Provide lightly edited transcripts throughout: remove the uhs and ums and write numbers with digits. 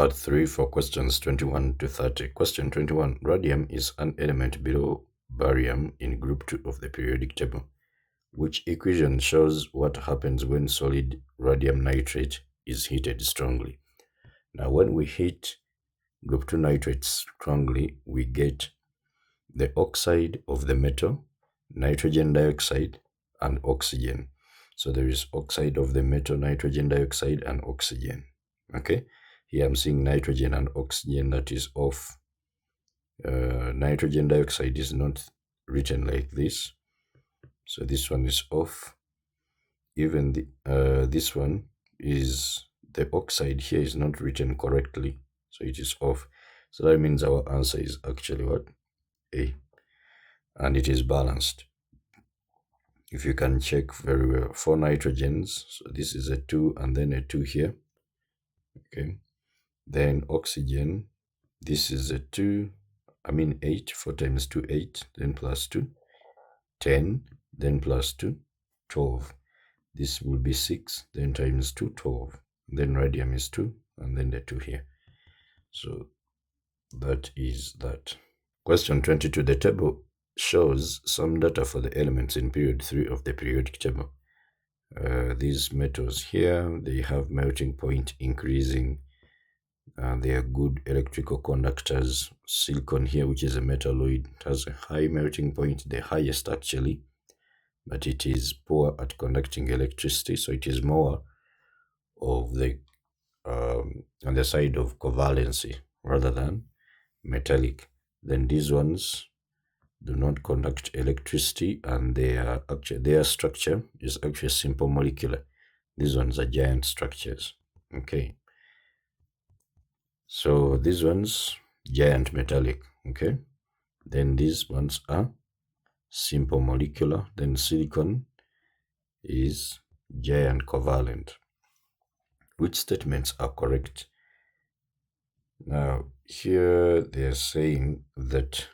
Part 3 for questions 21 to 30. Question 21. Radium is an element below barium in group 2 of the periodic table. Which equation shows what happens when solid radium nitrate is heated strongly? Now, when we heat group 2 nitrate strongly, we get the oxide of the metal, nitrogen dioxide, and oxygen. So there is oxide of the metal, nitrogen dioxide, and oxygen. Okay, here I'm seeing nitrogen and oxygen, that is off. Nitrogen dioxide is not written like this, so this one is off. Even this one is, the oxide here is not written correctly, so it is off. So that means our answer is actually what? A. And it is balanced. If you can check very well, 4 nitrogens, so this is a 2 and then a 2 here. Okay, then oxygen, this is a 2, 8, 4 times 2, 8, then plus 2, 10, then plus 2, 12. This will be 6, then times 2, 12. Then radium is 2, and then the 2 here. So that is that. Question 22. The table shows some data for the elements in period 3 of the periodic table. These metals here, they have melting point increasing. They are good electrical conductors. Silicon here, which is a metalloid, has a high melting point, the highest actually, but it is poor at conducting electricity, so it is more of the on the side of covalency rather than metallic. Then these ones do not conduct electricity, and their structure is actually simple molecular. These ones are giant structures. Okay, so these ones giant metallic. Okay, then these ones are simple molecular. Then silicon is giant covalent. Which statements are correct? Now here they are saying that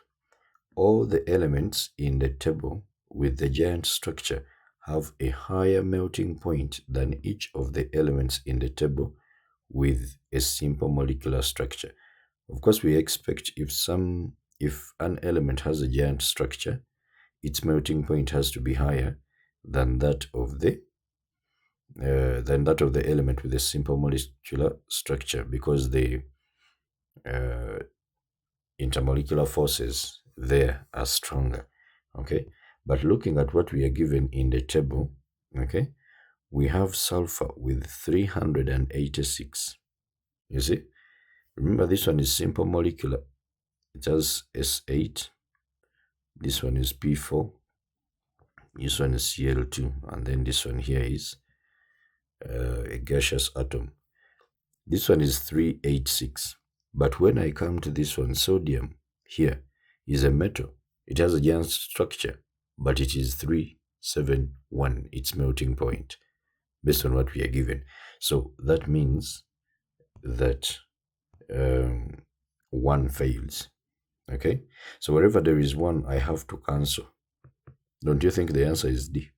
all the elements in the table with the giant structure have a higher melting point than each of the elements in the table with a simple molecular structure. Of course, we expect if an element has a giant structure, its melting point has to be higher than that of the element with a simple molecular structure, because the intermolecular forces there are stronger. Okay, but looking at what we are given in the table, okay, we have sulfur with 386. You see, remember this one is simple molecular, it has S8, this one is P4, this one is Cl2, and then this one here is a gaseous atom. This one is 386. But when I come to this one, sodium here is a metal. It has a giant structure, but it is 371, its melting point, based on what we are given. So that means that 1 fails. Okay, so wherever there is 1, I have to cancel. Don't you think the answer is D?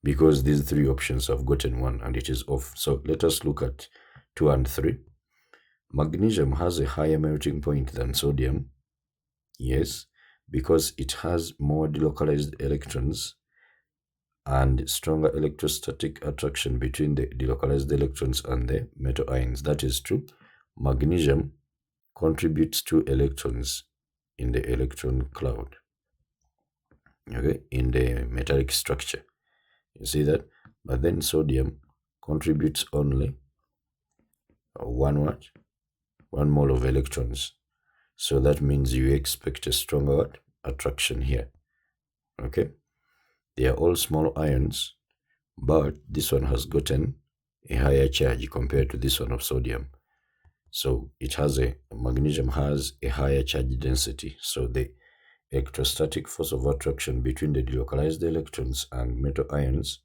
Because these 3 options have gotten 1 and it is off. So let us look at 2 and 3. Magnesium has a higher melting point than sodium. Yes, because it has more delocalized electrons and stronger electrostatic attraction between the delocalized electrons and the metal ions. That is true. Magnesium contributes 2 electrons in the electron cloud, okay, in the metallic structure. You see that? But then sodium contributes only 1 mole of electrons. So that means you expect a stronger attraction here. Okay, they are all small ions, but this one has gotten a higher charge compared to this one of sodium. So magnesium has a higher charge density. So the electrostatic force of attraction between the delocalized electrons and metal ions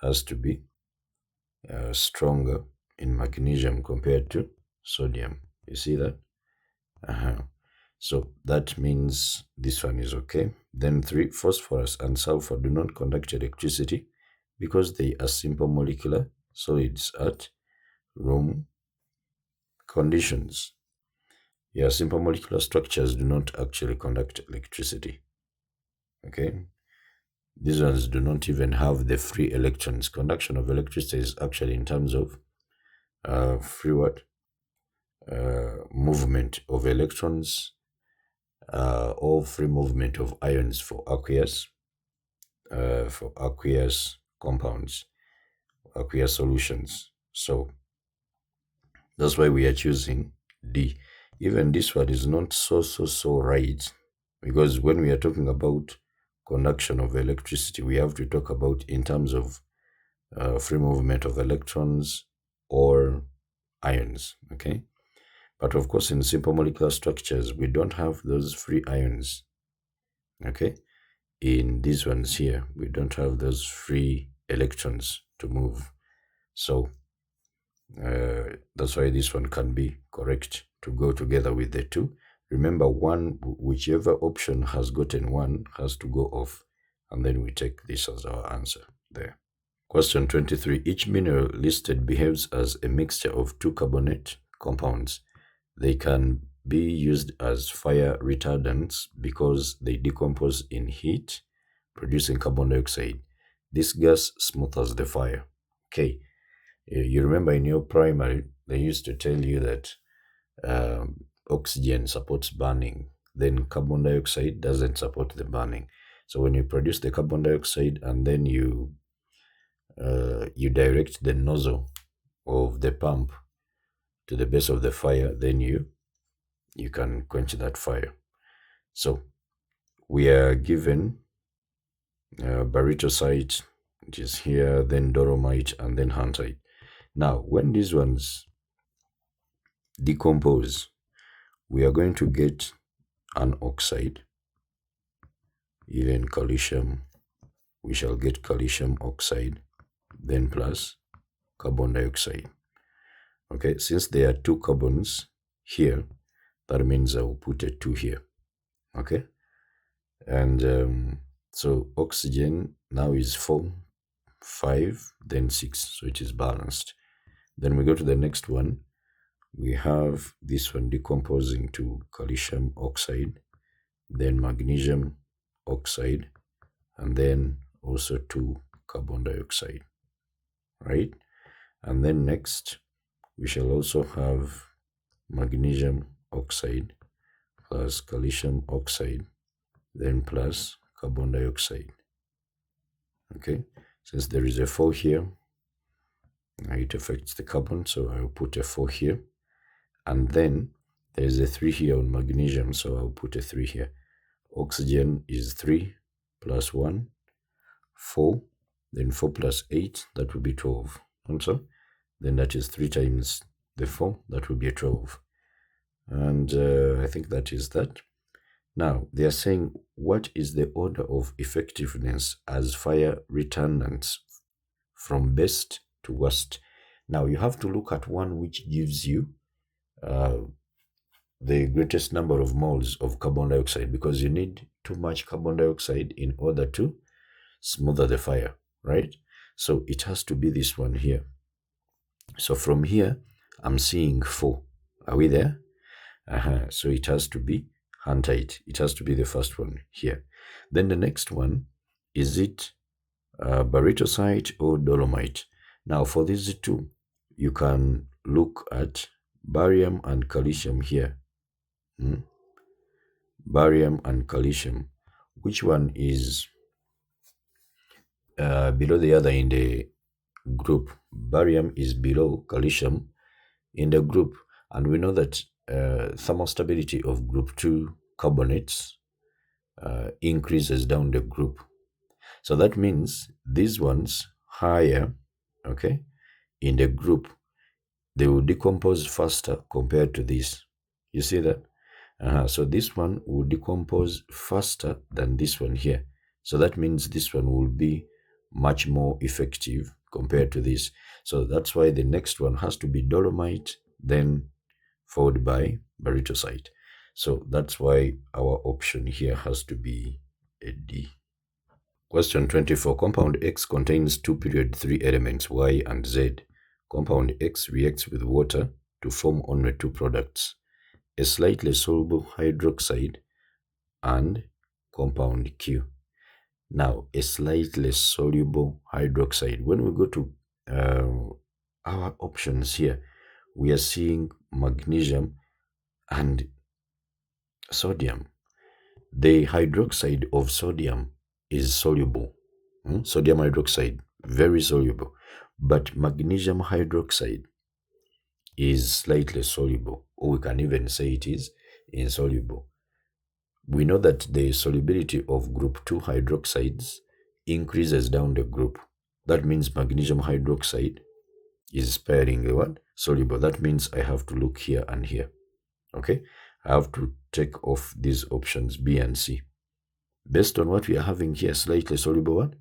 has to be stronger in magnesium compared to sodium. You see that? So that means this one is okay. Then 3, phosphorus and sulfur do not conduct electricity because they are simple molecular solids at room conditions. Yeah, simple molecular structures do not actually conduct electricity. Okay, these ones do not even have the free electrons. Conduction of electricity is actually in terms of free what? Movement of electrons or free movement of ions for aqueous compounds, aqueous solutions. So that's why we are choosing D. Even this one is not so right, because when we are talking about conduction of electricity, we have to talk about in terms of free movement of electrons or ions. Okay, but of course in simple molecular structures we don't have those free ions. Okay, in these ones here we don't have those free electrons to move. So that's why this one can be correct to go together with the two. Remember, whichever option has gotten one has to go off, and then we take this as our answer there. Question 23. Each mineral listed behaves as a mixture of two carbonate compounds. They can be used as fire retardants because they decompose in heat, producing carbon dioxide. This gas smothers the fire. Okay, you remember in your primary, they used to tell you that oxygen supports burning, then carbon dioxide doesn't support the burning. So when you produce the carbon dioxide and then you direct the nozzle of the pump to the base of the fire, then you can quench that fire. So we are given barytosite, which is here, then dolomite, and then huntite. Now, when these ones decompose, we are going to get an oxide, even calcium. We shall get calcium oxide, then plus carbon dioxide. Okay, since there are two carbons here, that means I will put a 2 here. Okay, and so oxygen now is 4, 5, then 6, so it is balanced. Then we go to the next one. We have this one decomposing to calcium oxide, then magnesium oxide, and then also to carbon dioxide, right? And then next we shall also have magnesium oxide plus calcium oxide, then plus carbon dioxide. Okay, since there is a 4 here, it affects the carbon, so I will put a 4 here. And then there is a 3 here on magnesium, so I'll put a 3 here. Oxygen is 3 plus 1, 4, then 4 plus 8, that will be 12. And so then that is 3 times the 4, that will be a 12. And I think that is that. Now, they are saying, what is the order of effectiveness as fire retardants from best to worst? Now, you have to look at one which gives you the greatest number of moles of carbon dioxide, because you need too much carbon dioxide in order to smother the fire, right? So it has to be this one here. So from here, I'm seeing 4. Are we there? So it has to be huntite. It has to be the first one here. Then the next one, is it barytosite or dolomite? Now for these two, you can look at barium and calcium here. Barium and calcium. Which one is below the other in the group? Barium is below calcium in the group, and we know that thermal stability of group 2 carbonates increases down the group. So that means these ones higher, okay, in the group, they will decompose faster compared to this. You see that? So this one will decompose faster than this one here. So that means this one will be much more effective compared to this. So that's why the next one has to be dolomite, then followed by barytosite. So that's why our option here has to be a D. Question 24. Compound X contains 2 period 3 elements, Y and Z. Compound X reacts with water to form only two products, a slightly soluble hydroxide and compound Q. Now, a slightly soluble hydroxide. When we go to our options here, we are seeing magnesium and sodium. The hydroxide of sodium is soluble. Sodium hydroxide, very soluble. But magnesium hydroxide is slightly soluble, or we can even say it is insoluble. We know that the solubility of group 2 hydroxides increases down the group. That means magnesium hydroxide is sparingly what? Soluble. That means I have to look here and here. Okay? I have to take off these options B and C. Based on what we are having here, slightly soluble what?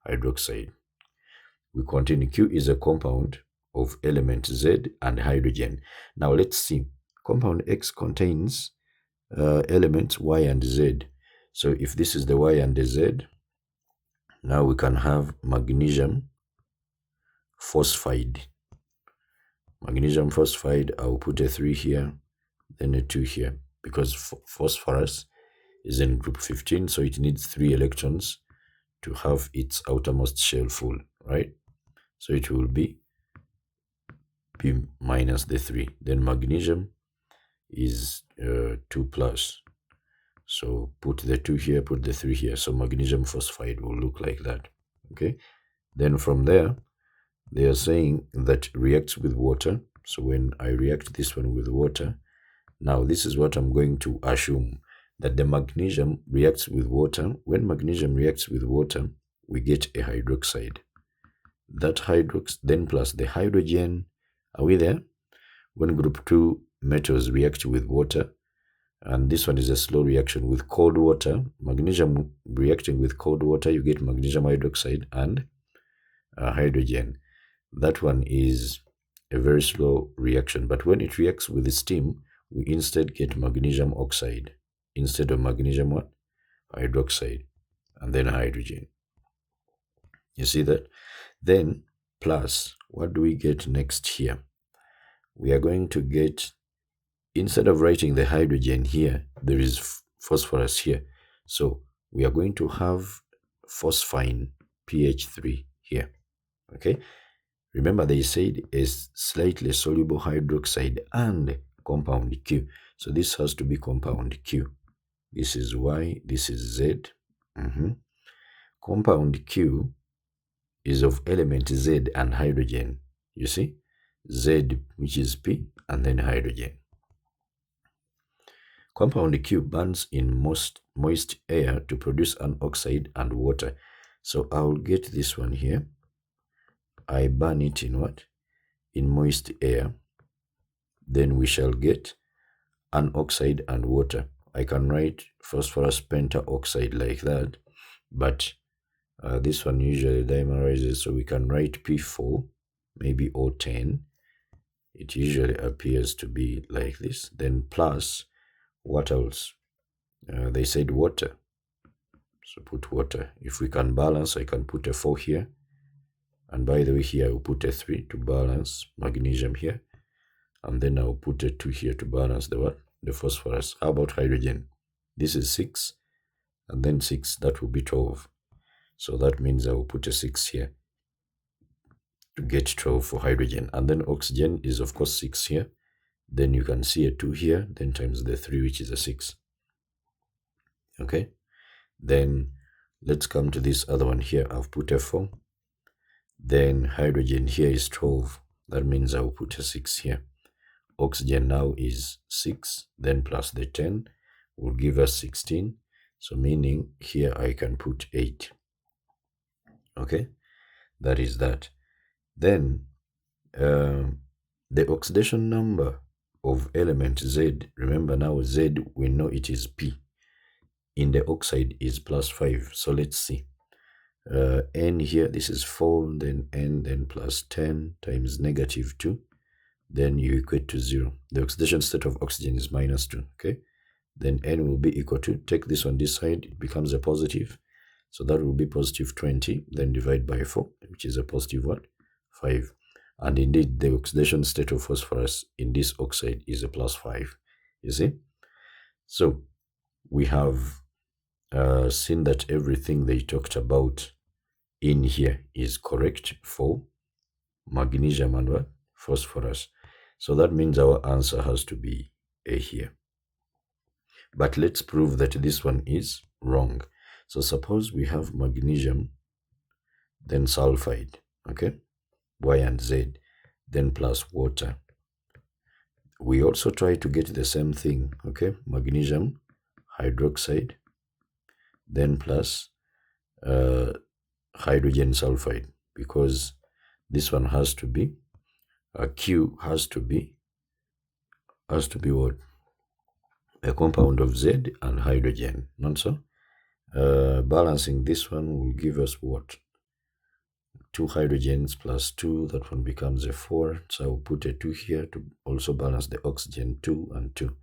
Hydroxide. We continue. Q is a compound of element Z and hydrogen. Now let's see. Compound X contains elements Y and Z. So if this is the Y and the Z, now we can have magnesium phosphide. Magnesium phosphide, I'll put a 3 here, then a 2 here, because phosphorus is in group 15, so it needs 3 electrons to have its outermost shell full, right? So it will be P minus the 3. Then magnesium is 2 plus. So put the 2 here, put the 3 here. So magnesium phosphide will look like that. Okay. Then from there, they are saying that reacts with water. So when I react this one with water, now this is what I'm going to assume, that the magnesium reacts with water. When magnesium reacts with water, we get a hydroxide. That hydrox then plus the hydrogen. Are we there? When group 2 metals react with water, and this one is a slow reaction with cold water, magnesium reacting with cold water, you get magnesium hydroxide and hydrogen. That one is a very slow reaction, but when it reacts with steam, we instead get magnesium oxide instead of magnesium what? Hydroxide, and then hydrogen. You see that? Then plus, what do we get next here? We are going to get, instead of writing the hydrogen here, there is phosphorus here. So we are going to have phosphine pH 3 here. Okay. Remember they said a slightly soluble hydroxide and compound Q. So this has to be compound Q. This is Y, this is Z. Compound Q is of element Z and hydrogen. You see? Z, which is P, and then hydrogen. Compound Q burns in moist air to produce an oxide and water. So I'll get this one here. I burn it in what? In moist air. Then we shall get an oxide and water. I can write phosphorus pentaoxide like that, but this one usually dimerizes, so we can write P4, maybe O10. It usually appears to be like this. Then plus, what else? They said water, so put water. If we can balance, I can put a 4 here, and by the way here I'll put a 3 to balance magnesium here, and then I'll put a 2 here to balance the what? The phosphorus. How about hydrogen? This is 6, and then 6, that will be 12. So that means I will put a 6 here to get 12 for hydrogen. And then oxygen is of course 6 here. Then you can see a 2 here, then times the 3, which is a 6. Okay. Then let's come to this other one here. I've put a 4. Then hydrogen here is 12. That means I'll put a 6 here. Oxygen now is 6, then plus the 10 will give us 16. So meaning here I can put 8. Okay, that is that. Then the oxidation number of element Z, remember now Z, we know it is P. In the oxide is +5. So let's see. N here, this is 4, then N, then plus 10 times -2. Then you equate to 0. The oxidation state of oxygen is -2. Okay, then N will be equal to, take this on this side, it becomes a positive. So that will be +20, then divide by 4, which is a +5. And indeed, the oxidation state of phosphorus in this oxide is a +5. You see? So we have seen that everything they talked about in here is correct for magnesium and what? Phosphorus. So that means our answer has to be A here. But let's prove that this one is wrong. So suppose we have magnesium, then sulfide, okay? Y and Z, then plus water. We also try to get the same thing, okay? Magnesium hydroxide, then plus hydrogen sulfide, because this one has to be, Q has to be what? A compound of Z and hydrogen, not so? Balancing this one will give us what? 2 hydrogens plus 2, that one becomes a 4. So I'll put a 2 here to also balance the oxygen, 2 and 2.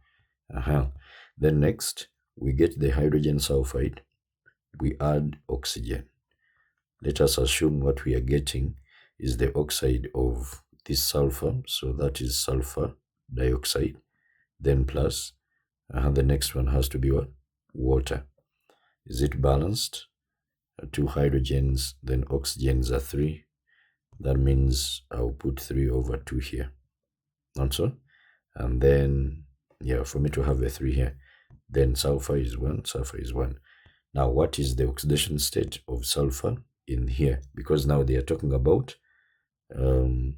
Then next, we get the hydrogen sulfide. We add oxygen. Let us assume what we are getting is the oxide of this sulfur. So that is sulfur dioxide. Then plus, the next one has to be what? Water. Is it balanced? 2 hydrogens, then oxygens are 3. That means I'll put 3 over 2 here. Not so? And then, yeah, for me to have a 3 here, then sulfur is 1, sulfur is 1. Now, what is the oxidation state of sulfur in here? Because now they are talking about the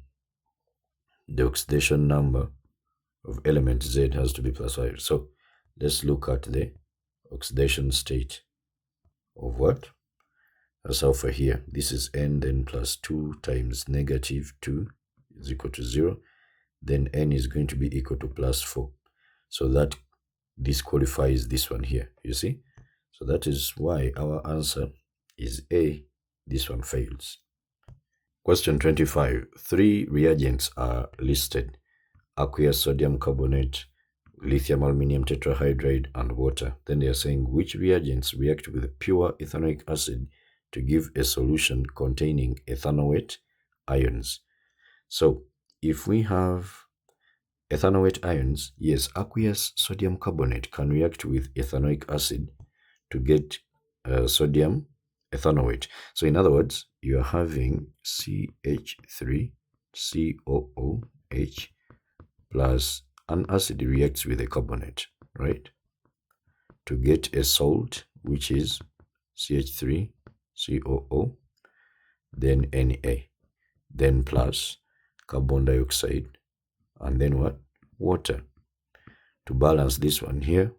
oxidation number of element Z has to be +5. So let's look at the oxidation state of what? Sulfur here. This is N, then plus 2 times -2 is equal to 0. Then N is going to be equal to +4. So that disqualifies this one here, you see? So that is why our answer is A. This one fails. Question 25. 3 reagents are listed: aqueous sodium carbonate, lithium aluminum tetrahydride, and water. Then they are saying which reagents react with pure ethanoic acid to give a solution containing ethanoate ions. So if we have ethanoate ions, yes, aqueous sodium carbonate can react with ethanoic acid to get sodium ethanoate. So in other words, you are having CH3COOH plus an acid reacts with a carbonate, right? To get a salt, which is CH3COO, then Na, then plus carbon dioxide, and then what? Water. To balance this one here,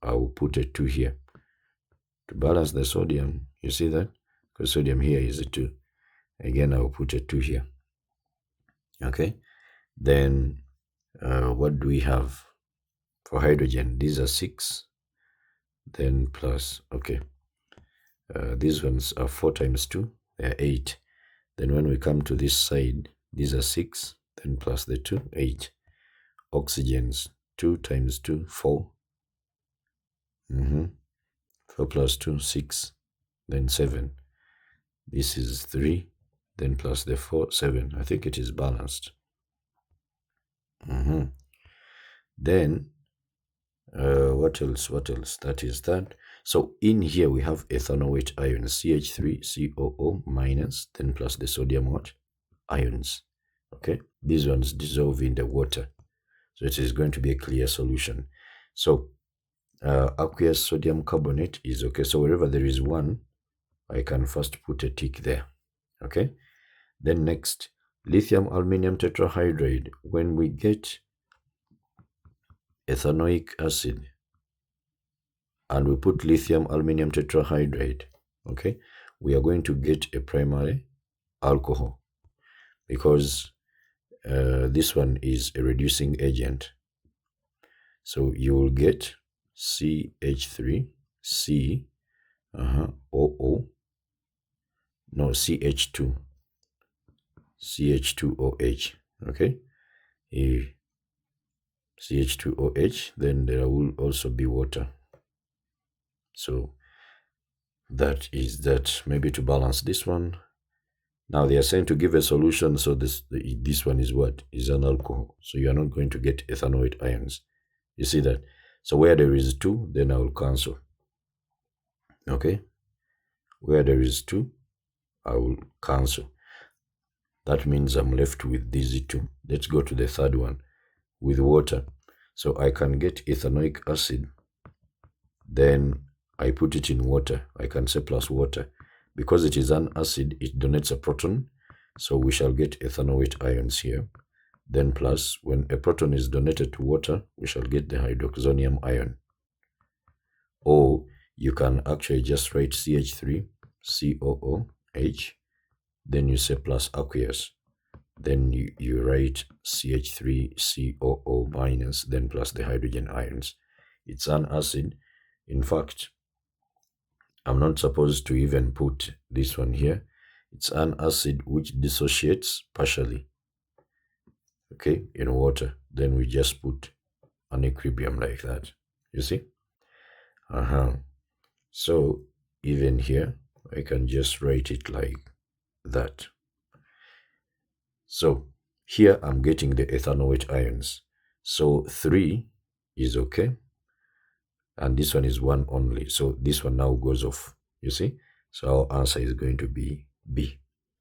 I will put a 2 here. To balance the sodium, you see that? Because sodium here is a 2. Again, I will put a 2 here. Okay? Then, what do we have? For hydrogen, these are 6. Then plus, okay. These ones are 4 times 2. They are 8. Then when we come to this side, these are 6. Then plus the 2, 8. Oxygens, 2 times 2, 4. 4 plus 2, 6. Then 7. This is 3. Then plus the 4, 7. I think it is balanced. Then, what else? That is that. So in here we have ethanoate ions, CH3COO minus, then plus the sodium what? Ions. Okay, these ones dissolve in the water. So it is going to be a clear solution. So aqueous sodium carbonate is okay. So wherever there is 1, I can first put a tick there. Okay. Then next, lithium aluminum tetrahydride. When we get ethanoic acid and we put lithium aluminum tetrahydride, okay, we are going to get a primary alcohol because this one is a reducing agent. So you will get CH3C OO, no, CH2OH, okay? CH2OH, then there will also be water. So that is that. Maybe to balance this one, Now they are saying to give a solution, so this one is what? Is an alcohol. So you are not going to get ethanoic ions. You see that? So where there is 2, then I will cancel. Okay? Where there is 2, I will cancel. That means I'm left with these 2. Let's go to the third one, with water. So I can get ethanoic acid, then I put it in water. I can say plus water. Because it is an acid, it donates a proton, so we shall get ethanoic ions here. Then plus, when a proton is donated to water, we shall get the hydroxonium ion. Or you can actually just write CH3, COOH, then you say plus aqueous. Then you write CH3COO minus, then plus the hydrogen ions. It's an acid. In fact, I'm not supposed to even put this one here. It's an acid which dissociates partially, okay, in water. Then we just put an equilibrium like that. You see? So even here, I can just write it like that. So here I'm getting the ethanoic ions. So 3 is okay. And this one is 1 only. So this one now goes off. You see? So our answer is going to be B.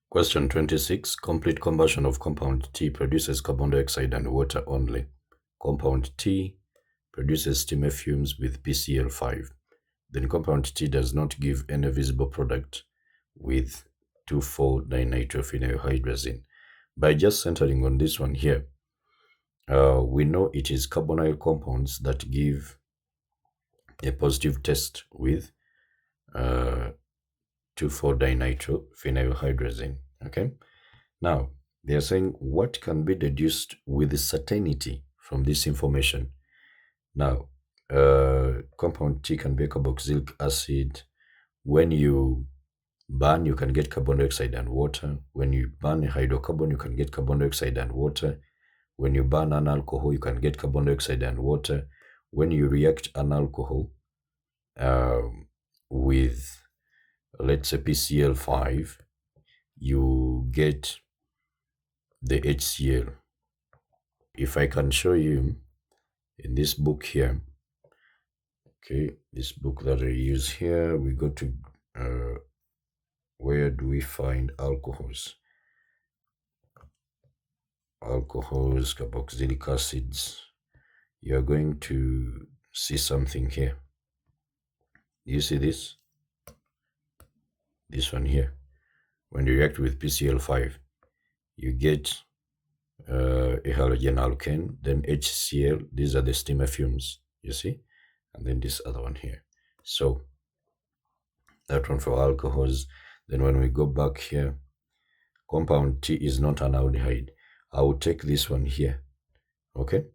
Question 26. Complete combustion of compound T produces carbon dioxide and water only. Compound T produces steam fumes with PCl5. Then compound T does not give any visible product with 2,4-dinitrophenylhydrazine. By just centering on this one here, we know it is carbonyl compounds that give a positive test with 2,4-dinitrophenylhydrazine. Okay. Now they are saying what can be deduced with certainty from this information. Now, compound T can be carboxylic acid. When you burn, you can get carbon dioxide and water. When you burn a hydrocarbon, you can get carbon dioxide and water. When you burn an alcohol, you can get carbon dioxide and water. When you react an alcohol with, let's say, PCl5, you get the HCl. If I can show you in this book here, okay, this book that I use here, we go to, where do we find alcohols? Alcohols, carboxylic acids. You are going to see something here. You see this? This one here. When you react with PCl5, you get a halogen alkane, then HCl. These are the steam fumes, you see? And then this other one here. So that one for alcohols. Then when we go back here, compound T is not an aldehyde. I will take this one here, okay?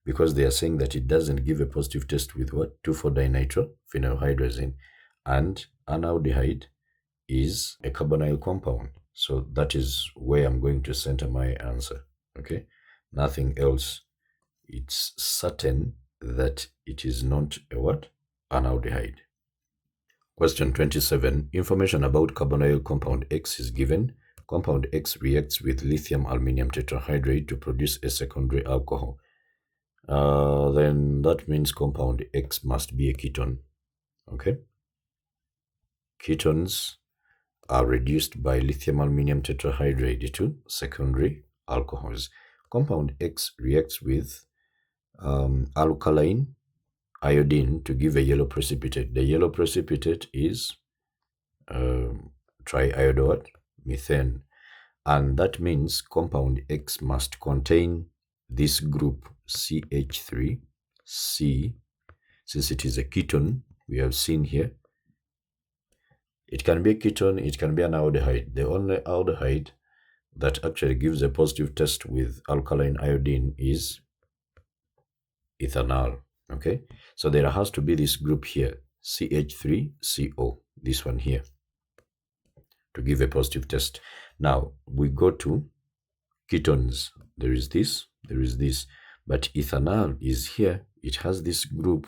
Because they are saying that it doesn't give a positive test with what? 2,4-dinitrophenylhydrazine. And an aldehyde is a carbonyl compound. So that is where I'm going to center my answer, okay? Nothing else. It's certain that it is not a what? An aldehyde. Question 27. Information about carbonyl compound X is given. Compound X reacts with lithium aluminum tetrahydrate to produce a secondary alcohol. Then that means compound X must be a ketone. Okay? Ketones are reduced by lithium aluminum tetrahydrate to secondary alcohols. Compound X reacts with alkaline iodine to give a yellow precipitate. The yellow precipitate is triiodide methane, and that means compound X must contain this group CH3C. Since it is a ketone, we have seen here, it can be a ketone, it can be an aldehyde. The only aldehyde that actually gives a positive test with alkaline iodine is ethanol. Okay, so there has to be this group here, CH3CO, this one here, to give a positive test. Now we go to ketones. There is this, there is this, but ethanol is here. It has this group.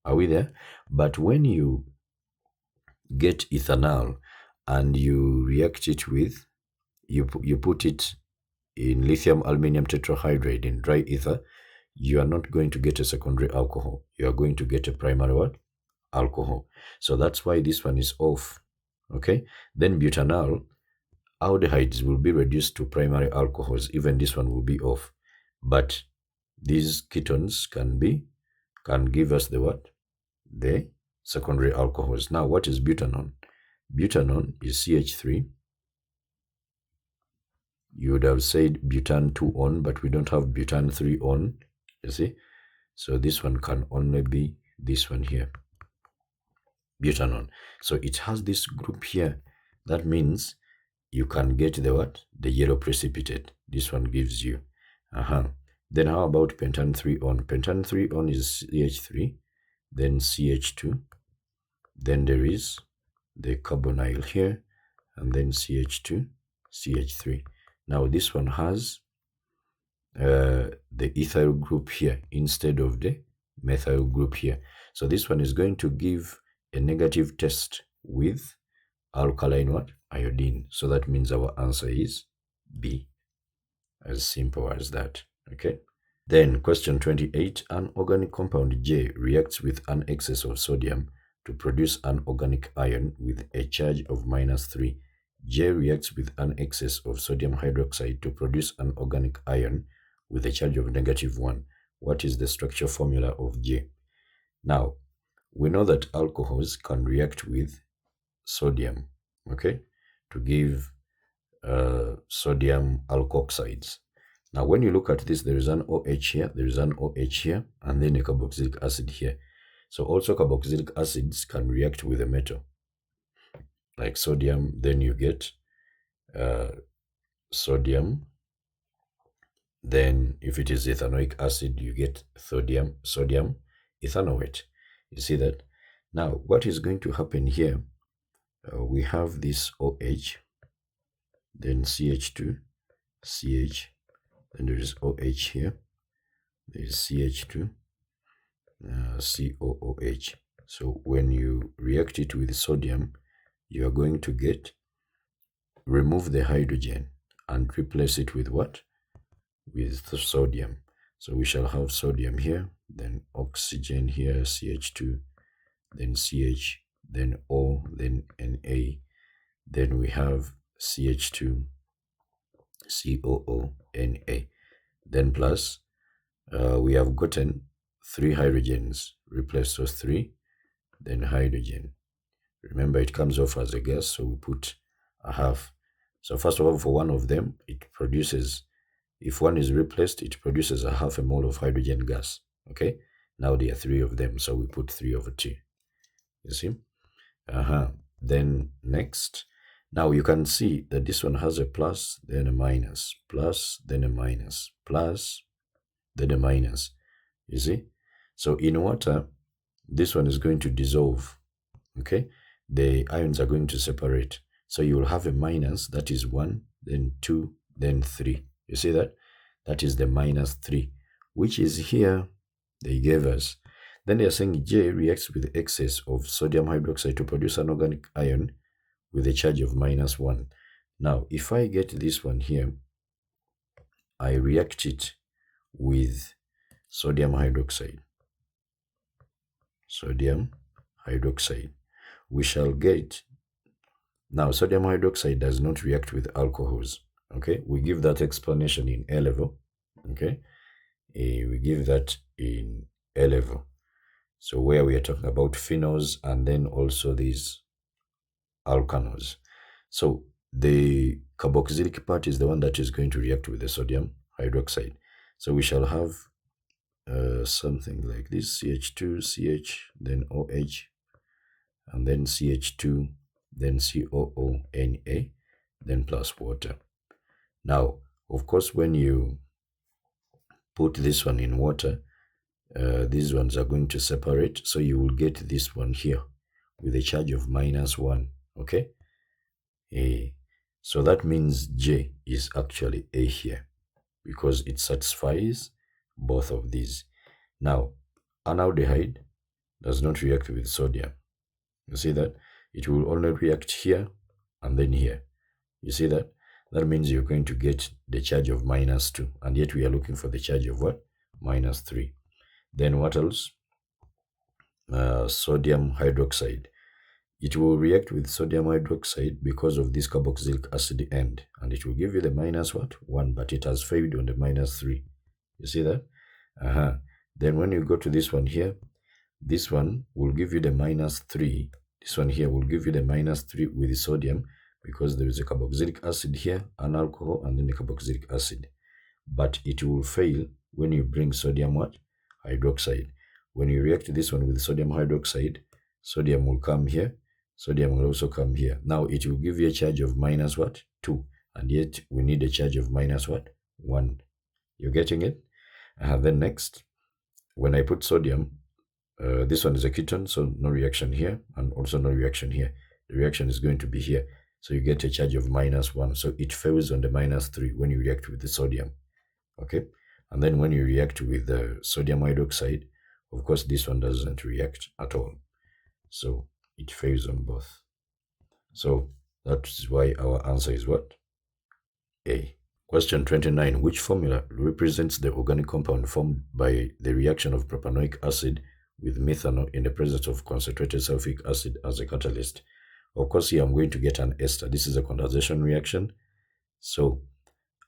Are we there? But when you get ethanol and you react it with you put it in lithium aluminum tetrahydride in dry ether, you are not going to get a secondary alcohol. You are going to get a primary what? Alcohol. So that's why this one is off. Okay. Then butanol, aldehydes will be reduced to primary alcohols. Even this one will be off. But these ketones can give us the what? The secondary alcohols. Now, what is butanon? Butanon is CH3. You would have said butan 2 on, but we don't have butan 3 on. You see? So this one can only be this one here, butanon. So it has this group here. That means you can get the what? The yellow precipitate. This one gives you. Then how about pentan 3 on? Pentan 3 on is CH3, then CH2, then there is the carbonyl here, and then CH2, CH3. Now this one has the ethyl group here instead of the methyl group here. So this one is going to give a negative test with alkaline what? Iodine. So that means our answer is B. As simple as that. Okay. Then question 28, an organic compound J reacts with an excess of sodium to produce an organic ion with a charge of -3. J reacts with an excess of sodium hydroxide to produce an organic ion with a charge of -1. What is the structure formula of J? Now, we know that alcohols can react with sodium, okay, to give sodium alkoxides. Now, when you look at this, there is an OH here, there is an OH here, and then a carboxylic acid here. So also carboxylic acids can react with a metal, like sodium. Then you get sodium. Then if it is ethanoic acid, you get sodium ethanoate. You see that? Now, what is going to happen here? We have this OH, then CH2, CH, then there is OH here, there is CH2, COOH. So when you react it with sodium, you are going to remove the hydrogen and replace it with what? With the sodium. So we shall have sodium here, then oxygen here, CH2, then CH, then O, then Na, then we have CH2, COO, Na, then plus we have gotten 3 hydrogens, replace those 3, then hydrogen. Remember, it comes off as a gas, so we put a half. So first of all, for one of them, it produces, if one is replaced, it produces a half a mole of hydrogen gas. Okay, now there are 3 of them, so we put 3/2. You see? Then next, now you can see that this one has a plus, then a minus, plus, then a minus, plus, then a minus. You see? So in water, this one is going to dissolve. Okay, the ions are going to separate. So you will have a minus, that is 1, then 2, then 3. You see that? That is the -3, which is here they gave us. Then they are saying J reacts with excess of sodium hydroxide to produce an organic ion with a charge of -1. Now, if I get this one here, I react it with sodium hydroxide. Sodium hydroxide. We shall get, now sodium hydroxide does not react with alcohols. Okay, we give that explanation in A level. Okay, we give that in A level. So where we are talking about phenols and then also these alkanols. So the carboxylic part is the one that is going to react with the sodium hydroxide. So we shall have something like this: CH2, CH, then OH, and then CH2, then COO, Na, then plus water. Now, of course, when you put this one in water, these ones are going to separate, so you will get this one here with a charge of -1. Okay, so that means J is actually A here because it satisfies both of these. Now, an aldehyde does not react with sodium. You see that? It will only react here and then here. You see that? That means you're going to get the charge of -2, and yet we are looking for the charge of what? -3. Then what else? Sodium hydroxide. It will react with sodium hydroxide because of this carboxylic acid end, and it will give you the -1, but it has failed on the -3. You see that? Then when you go to this one here, this one will give you the -3. This one here will give you the -3 with the sodium, because there is a carboxylic acid here, an alcohol, and then the carboxylic acid. But it will fail when you bring sodium what? Hydroxide. When you react this one with sodium hydroxide, sodium will come here, sodium will also come here. Now it will give you a charge of -2, and yet we need a charge of -1. You're getting it? Then next, when I put sodium, this one is a ketone, so no reaction here, and also no reaction here. The reaction is going to be here. So you get a charge of -1. So it fails on the -3 when you react with the sodium. Okay? And then when you react with the sodium hydroxide, of course, this one doesn't react at all. So it fails on both. So that's why our answer is what? A. Question 29. Which formula represents the organic compound formed by the reaction of propanoic acid with methanol in the presence of concentrated sulfuric acid as a catalyst? Of course, here I'm going to get an ester. This is a condensation reaction. So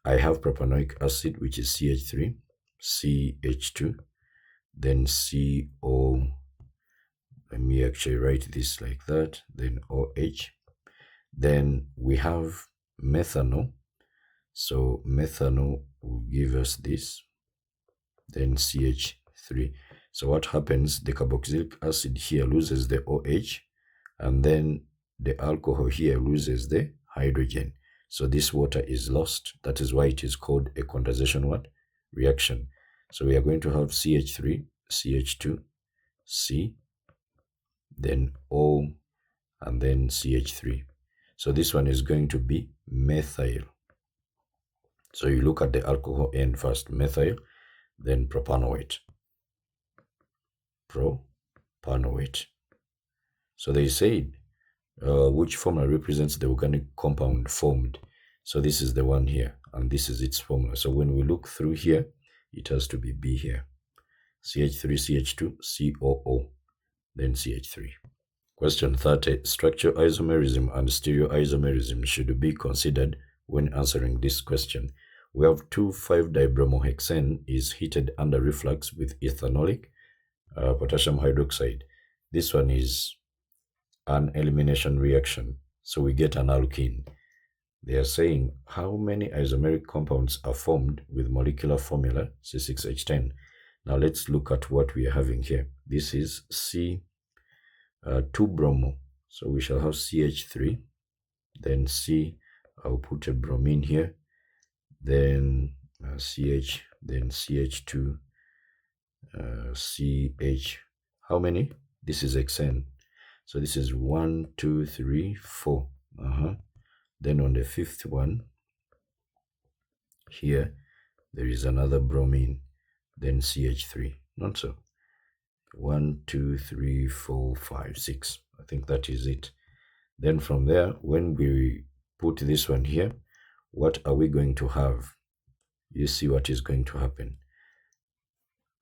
I have propanoic acid, which is CH3, CH2, then CO. Let me actually write this like that, then OH. Then we have methanol. So methanol will give us this, then CH3. So what happens? The carboxylic acid here loses the OH, and then the alcohol here loses the hydrogen. So this water is lost. That is why it is called a condensation what? Reaction. So we are going to have CH3, CH2, C, then O, and then CH3. So this one is going to be methyl. So you look at the alcohol end first, methyl, then propanoate. Propanoate. So they said, which formula represents the organic compound formed? So this is the one here, and this is its formula. So when we look through here, it has to be B here. CH3, CH2, COO, then CH3. Question 30. Structure isomerism and stereoisomerism should be considered when answering this question. We have 2,5-dibromohexane is heated under reflux with ethanoic potassium hydroxide. This one is an elimination reaction, so we get an alkene. They are saying how many isomeric compounds are formed with molecular formula C6H10. Now let's look at what we are having here. This is C2-bromo. So we shall have CH3, then C, I'll put a bromine here, then CH, then CH2, CH. How many? This is hexane. So this is 1, 2, 3, 4. Then on the fifth one, here, there is another bromine, then CH3. Not so. 1, 2, 3, 4, 5, 6. I think that is it. Then from there, when we put this one here, what are we going to have? You see what is going to happen.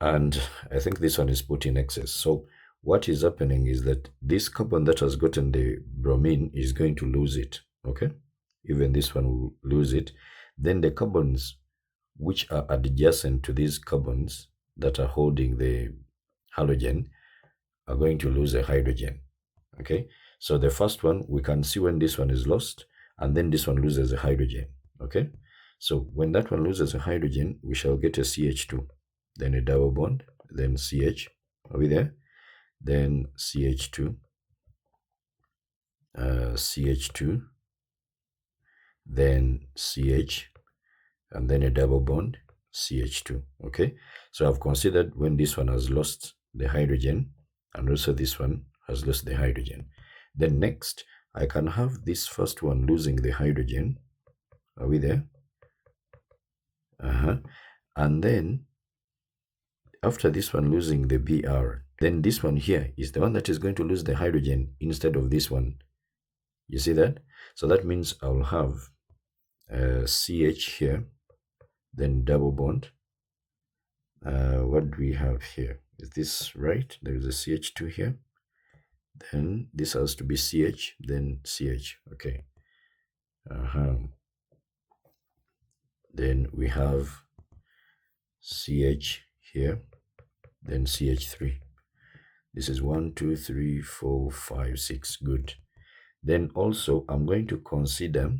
And I think this one is put in excess. So what is happening is that this carbon that has gotten the bromine is going to lose it. Okay? Even this one will lose it. Then the carbons which are adjacent to these carbons that are holding the halogen are going to lose a hydrogen. Okay? So the first one, we can see when this one is lost, and then this one loses a hydrogen. Okay? So when that one loses a hydrogen, we shall get a CH2, then a double bond, then CH. Are we there? Then CH2, CH2, then CH, and then a double bond, CH2. Okay? So I've considered when this one has lost the hydrogen, and also this one has lost the hydrogen. Then next, I can have this first one losing the hydrogen. Are we there? And then after this one losing the Br, then this one here is the one that is going to lose the hydrogen instead of this one. You see that? So that means I'll have CH here, then double bond. What do we have here? Is this right? There is a CH2 here. Then this has to be CH, then CH. Okay. Then we have CH here, then CH3. This is 1, 2, 3, 4, 5, 6. Good. Then also I'm going to consider,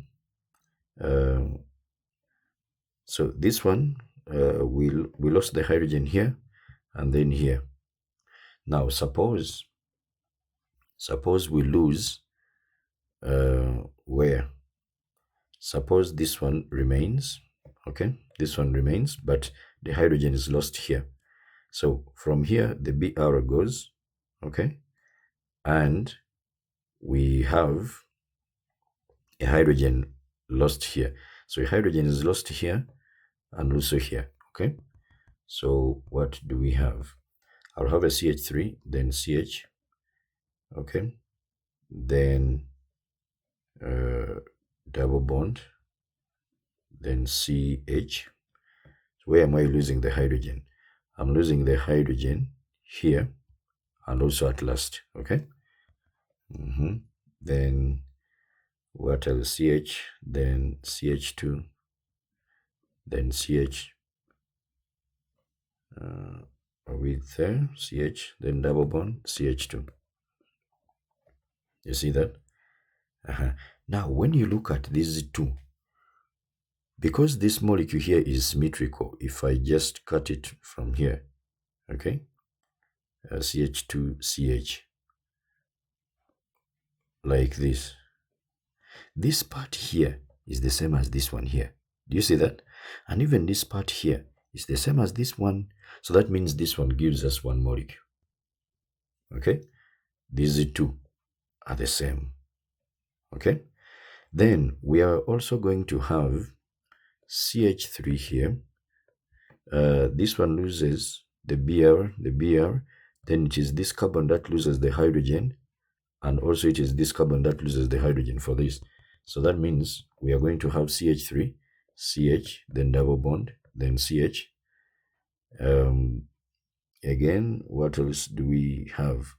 so this one, we lost the hydrogen here and then here. Now suppose we lose, where? Suppose this one remains, okay? This one remains, but the hydrogen is lost here. So from here, the Br goes, okay? And we have a hydrogen lost here. So a hydrogen is lost here and also here, okay? So what do we have? I'll have a CH3, then CH, okay? Then double bond, then CH. So where am I losing the hydrogen? I'm losing the hydrogen here and also at last, okay? Then what else? CH, then CH2, then CH. Are we there? CH, then double bond, CH2. You see that? Now, when you look at these two, because this molecule here is symmetrical, if I just cut it from here, okay, CH2, CH, like this part here is the same as this one here. Do you see that? And even this part here is the same as this one. So that means this one gives us one molecule. Okay? These two are the same. Okay? Then we are also going to have CH3 here. This one loses the Br, then it is this carbon that loses the hydrogen, and also it is this carbon that loses the hydrogen for this. So that means we are going to have CH3, CH, then double bond, then CH. Again, what else do we have?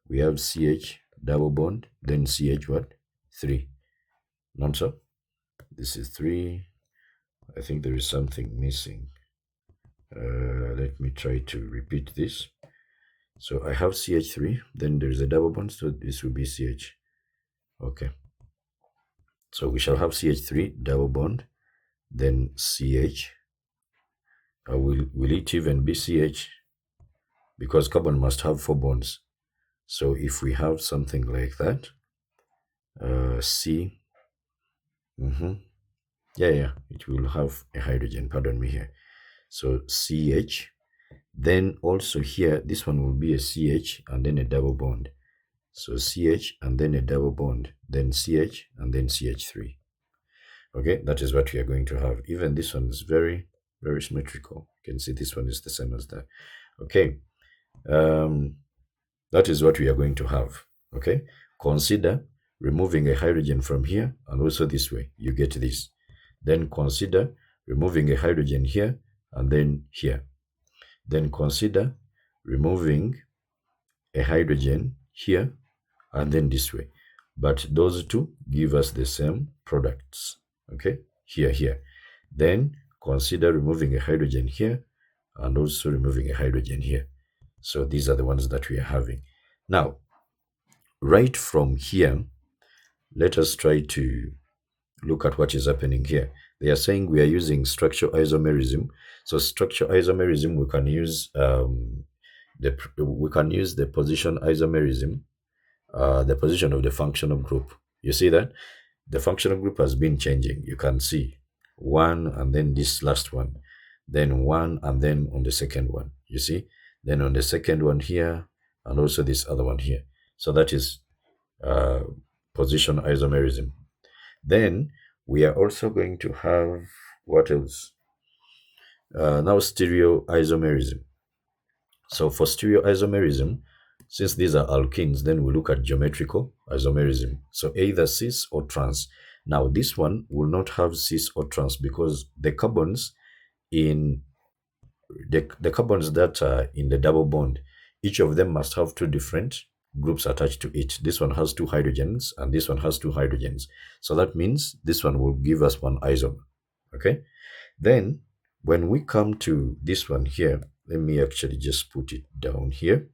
We have CH, double bond, then CH what? 3. Not so? This is 3. I think there is something missing. Let me try to repeat this. So I have CH3, then there is a double bond, so this will be CH. Okay. So we shall have CH3, double bond, then CH. Will it even be CH? Because carbon must have 4 bonds. So if we have something like that, C, yeah, it will have a hydrogen, pardon me here. So CH, then also here, this one will be a CH and then a double bond. So CH and then a double bond, then CH and then CH3. Okay, that is what we are going to have. Even this one is very, very symmetrical. You can see this one is the same as that. Okay, that is what we are going to have. Okay, consider removing a hydrogen from here and also this way. You get this. Then consider removing a hydrogen here and then here. Then consider removing a hydrogen here and then this way. But those two give us the same products. Okay, here. Then consider removing a hydrogen here and also removing a hydrogen here. So these are the ones that we are having. Now, right from here, let us try to look at what is happening here. They are saying we are using structural isomerism. So structural isomerism, we can use the position isomerism, the position of the functional group. You see that the functional group has been changing. You can see 1 and then this last one, then 1 and then on the second one. You see, then on the second one here and also this other one here. So that is position isomerism. Then we are also going to have what else? Now stereoisomerism. So for stereoisomerism, since these are alkenes, then we look at geometrical isomerism. So either cis or trans. Now this one will not have cis or trans because the carbons in the carbons that are in the double bond, each of them must have two different groups attached to it. This one has two hydrogens and this one has two hydrogens. So that means this one will give us one isomer. Okay. Then when we come to this one here, let me actually just put it down here.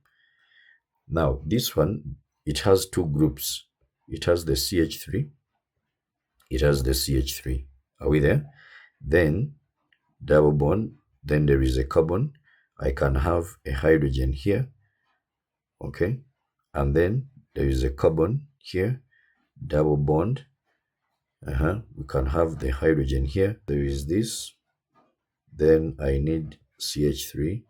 Now this one, it has two groups. It has the CH3. It has the CH3. Are we there? Then double bond, then there is a carbon. I can have a hydrogen here. Okay. And then there is a carbon here, double bond. We can have the hydrogen here. There is this. Then I need CH3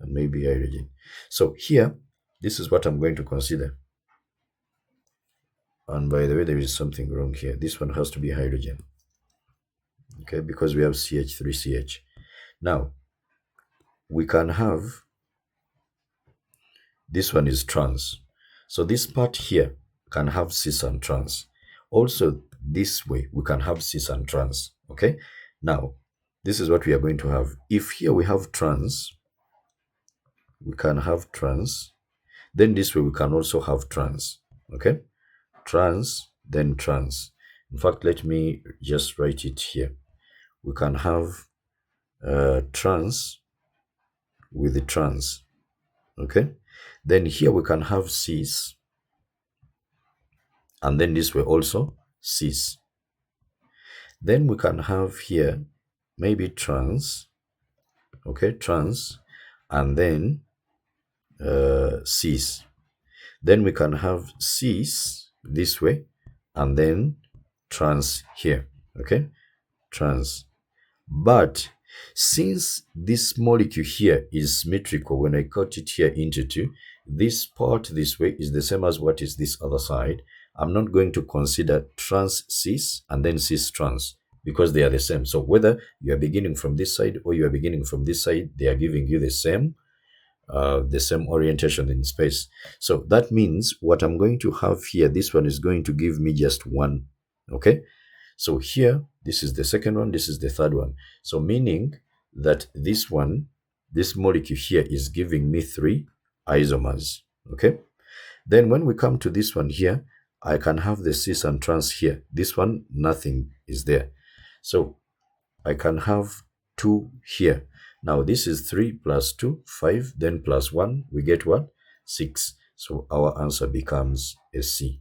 and maybe hydrogen. So here, this is what I'm going to consider. And by the way, there is something wrong here. This one has to be hydrogen. Okay, because we have CH3CH. Now, we can have, this one is trans. So this part here can have cis and trans. Also, this way, we can have cis and trans. Okay, now, this is what we are going to have. If here we have trans, we can have trans. Then this way we can also have trans. Okay, trans, then trans. In fact, let me just write it here. We can have trans with the trans. Okay, then here we can have cis, and then this way also cis. Then we can have here maybe trans. Okay, trans, and then cis. Then we can have cis this way and then trans here. Okay, trans. But since this molecule here is symmetrical, when I cut it here into two, this part this way is the same as what is this other side. I'm not going to consider trans cis and then cis trans because they are the same. So whether you are beginning from this side or you are beginning from this side, they are giving you the same orientation in space. So that means what I'm going to have here, this one is going to give me just one. Okay, so here, this is the second one, this is the third one. So meaning that this one, this molecule here is giving me 3 isomers. Okay, then when we come to this one here, I can have the cis and trans here. This one, nothing is there. So I can have 2 here. Now this is 3 plus 2, 5, then plus 1, we get what? 6. So our answer becomes a C.